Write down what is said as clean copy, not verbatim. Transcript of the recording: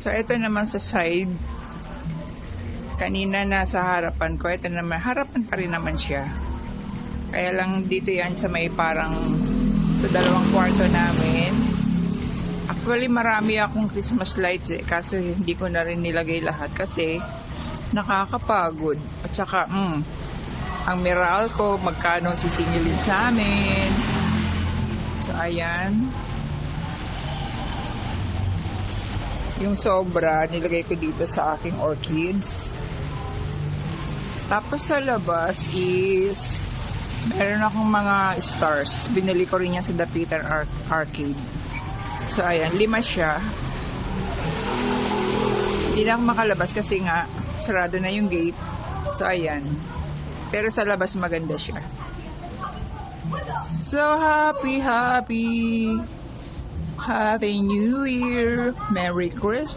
So, ito naman sa side. Kanina nasa harapan ko. Ito naman, harapan pa rin naman siya. Kaya lang dito yan sa may parang sa dalawang kwarto namin. Actually, marami akong Christmas lights kaso hindi ko na rin nilagay lahat kasi nakakapagod. At saka, ang Meralco, magkano sisingilin sa amin. So, ayan. Yung sobra, nilagay ko dito sa aking orchids. Tapos sa labas is meron akong mga stars. Binili ko rin yan sa The Peter Arcade. So, ayan. 5 siya. Hindi na ako makalabas kasi nga sarado na yung gate. So, ayan. Pero sa labas maganda siya. So, happy Happy New Year! Merry Christmas!